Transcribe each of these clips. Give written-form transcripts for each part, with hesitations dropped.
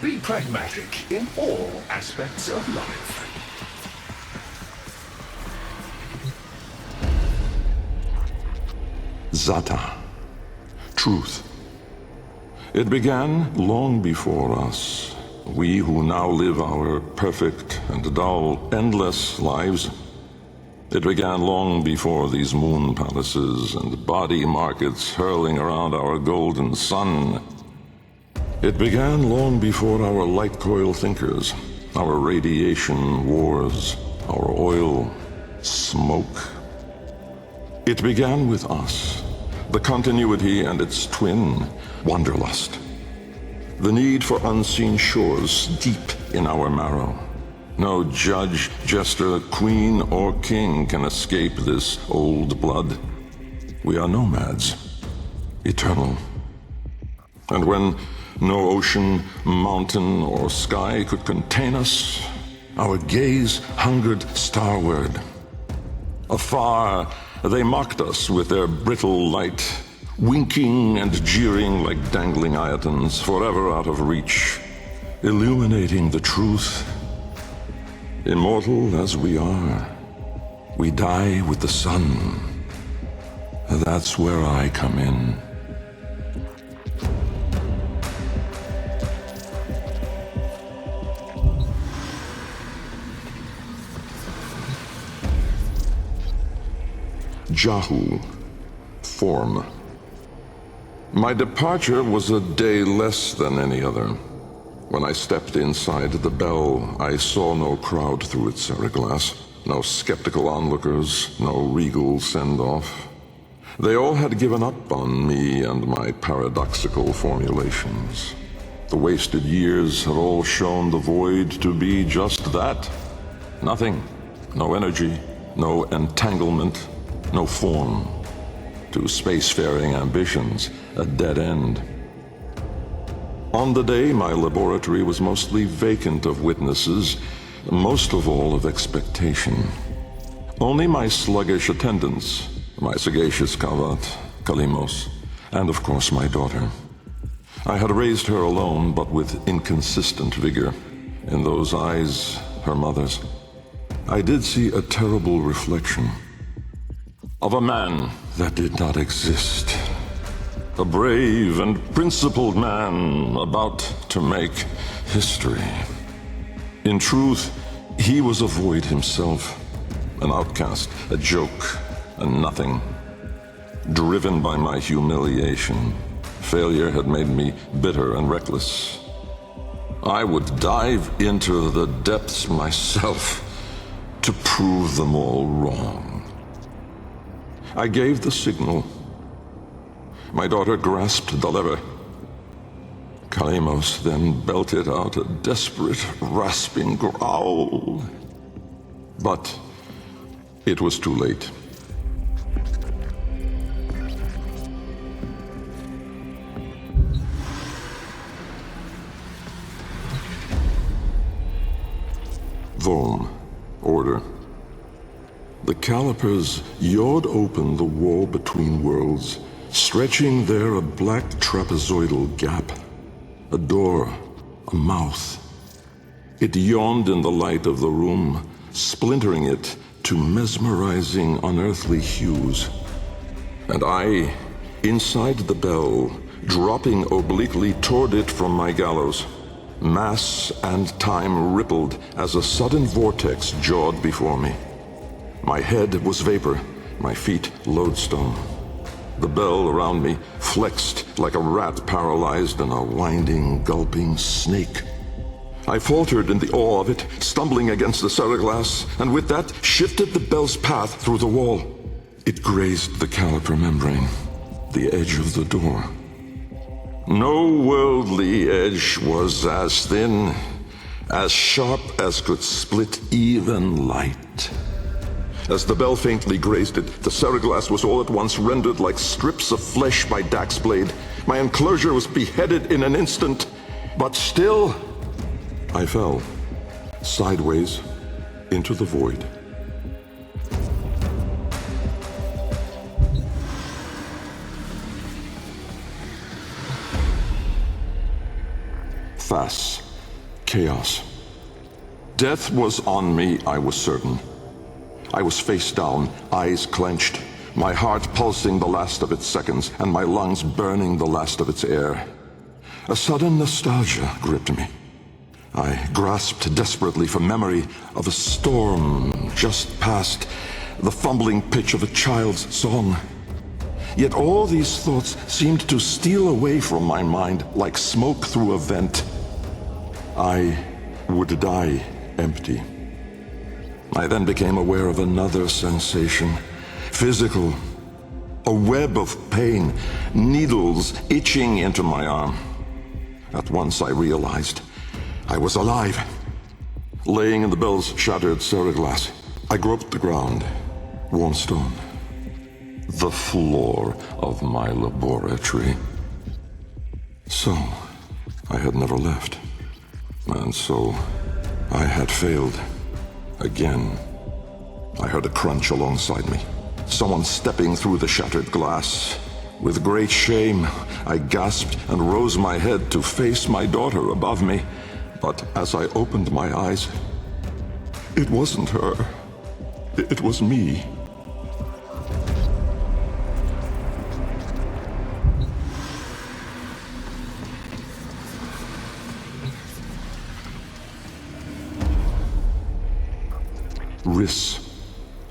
Be pragmatic in all aspects of life. Zata. Truth. It began long before us. We who now live our perfect and dull, endless lives. It began long before these moon palaces and body markets hurling around our golden sun. It began long before our light coil thinkers, our radiation wars, our oil smoke. It began with us, the continuity and its twin, wanderlust. The need for unseen shores deep in our marrow. No judge, jester, queen, or king can escape this old blood. We are nomads, eternal. And when no ocean, mountain, or sky could contain us, our gaze hungered starward. Afar, they mocked us with their brittle light, winking and jeering like dangling iotons, forever out of reach, illuminating the truth. Immortal as we are, we die with the sun. That's where I come in. Jahu, form. My departure was a day less than any other. When I stepped inside the bell, I saw no crowd through its seriglass, no skeptical onlookers, no regal send-off. They all had given up on me and my paradoxical formulations. The wasted years had all shown the void to be just that. Nothing. No energy, no entanglement, no form. To spacefaring ambitions, a dead end. On the day, my laboratory was mostly vacant of witnesses, most of all of expectation. Only my sluggish attendants, my sagacious Kavat, Kalimos, and of course my daughter. I had raised her alone, but with inconsistent vigor. In those eyes, her mother's, I did see a terrible reflection of a man that did not exist. A brave and principled man about to make history. In truth, he was a void himself, an outcast, a joke, a nothing. Driven by my humiliation, failure had made me bitter and reckless. I would dive into the depths myself to prove them all wrong. I gave the signal. My daughter grasped the lever. Kalimos then belted out a desperate, rasping growl. But it was too late. Vom, order. The calipers yawed open the wall between worlds, stretching there a black trapezoidal gap. A door, a mouth. It yawned in the light of the room, splintering it to mesmerizing, unearthly hues. And I, inside the bell, dropping obliquely toward it from my gallows. Mass and time rippled as a sudden vortex jawed before me. My head was vapor, my feet lodestone. The bell around me flexed like a rat paralyzed in a winding, gulping snake. I faltered in the awe of it, stumbling against the seriglass, and with that shifted the bell's path through the wall. It grazed the caliper membrane, the edge of the door. No worldly edge was as thin, as sharp as could split even light. As the bell faintly grazed it, the seriglass was all at once rendered like strips of flesh by Dax's blade. My enclosure was beheaded in an instant, but still, I fell, sideways, into the void. Thas, Chaos. Death was on me, I was certain. I was face down, eyes clenched, my heart pulsing the last of its seconds, and my lungs burning the last of its air. A sudden nostalgia gripped me. I grasped desperately for memory of a storm just past, the fumbling pitch of a child's song. Yet all these thoughts seemed to steal away from my mind like smoke through a vent. I would die empty. I then became aware of another sensation, physical, a web of pain, needles itching into my arm. At once I realized I was alive. Laying in the bell's shattered ceraglass, I groped the ground, warm stone, the floor of my laboratory. So, I had never left. And so, I had failed. Again. I heard a crunch alongside me. Someone stepping through the shattered glass. With great shame, I gasped and rose my head to face my daughter above me. But as I opened my eyes, it wasn't her. It was me.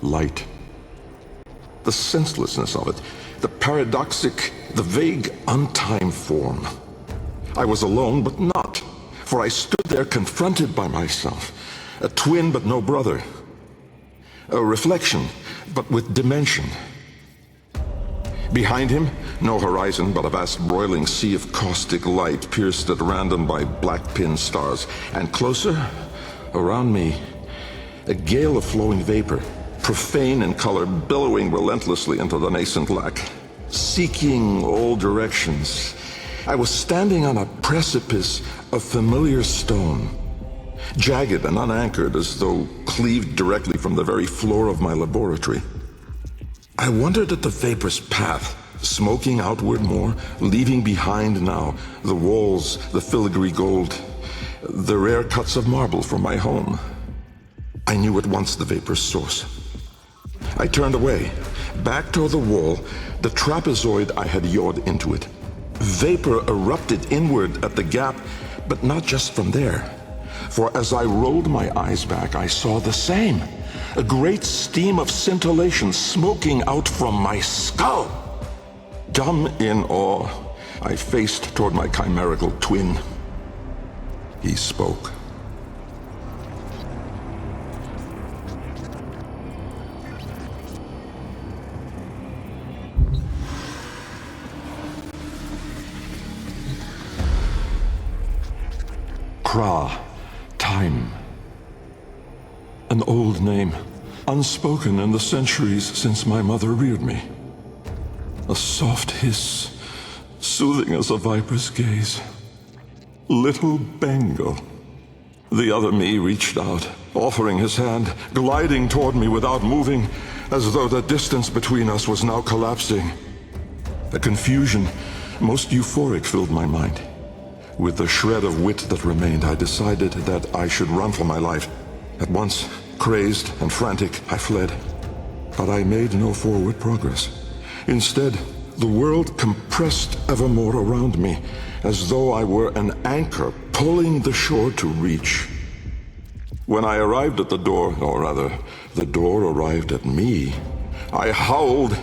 Light. The senselessness of it, the paradoxic, the vague, untimed form. I was alone, but not, for I stood there confronted by myself, a twin but no brother, a reflection, but with dimension. Behind him, no horizon, but a vast broiling sea of caustic light pierced at random by black-pinned stars, and closer, around me, a gale of flowing vapor, profane in color, billowing relentlessly into the nascent lack, seeking all directions. I was standing on a precipice of familiar stone, jagged and unanchored as though cleaved directly from the very floor of my laboratory. I wondered at the vapor's path, smoking outward more, leaving behind now the walls, the filigree gold, the rare cuts of marble from my home. I knew at once the vapor's source. I turned away, back toward the wall, the trapezoid I had yawed into it. Vapor erupted inward at the gap, but not just from there. For as I rolled my eyes back, I saw the same. A great steam of scintillation smoking out from my skull. Dumb in awe, I faced toward my chimerical twin. He spoke. Kra, time. An old name, unspoken in the centuries since my mother reared me. A soft hiss, soothing as a viper's gaze. Little Bengal. The other me reached out, offering his hand, gliding toward me without moving, as though the distance between us was now collapsing. A confusion, most euphoric, filled my mind. With the shred of wit that remained, I decided that I should run for my life. At once, crazed and frantic, I fled. But I made no forward progress. Instead, the world compressed ever more around me, as though I were an anchor pulling the shore to reach. When I arrived at the door, or rather, the door arrived at me, I howled,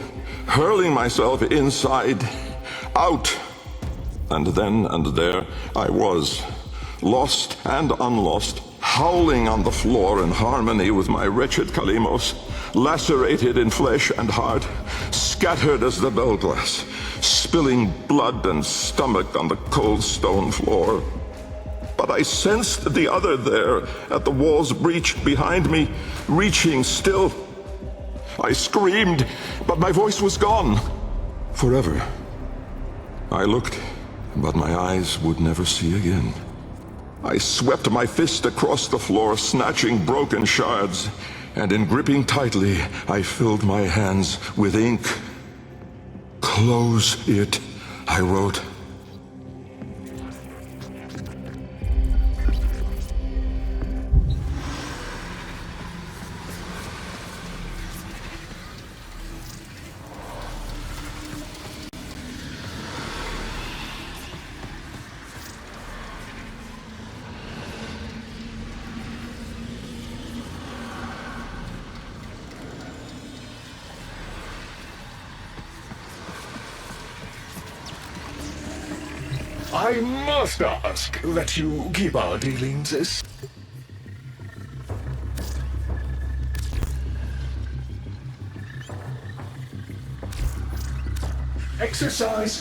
hurling myself inside, out. And then and there I was, lost and unlost, howling on the floor in harmony with my wretched Kalimos, lacerated in flesh and heart, scattered as the bell glass, spilling blood and stomach on the cold stone floor. But I sensed the other there, at the wall's breach behind me, reaching still. I screamed, but my voice was gone. Forever. I looked, but my eyes would never see again. I swept my fist across the floor, snatching broken shards, and in gripping tightly, I filled my hands with ink. Close it, I wrote. I must ask that you keep our dealings. Exercise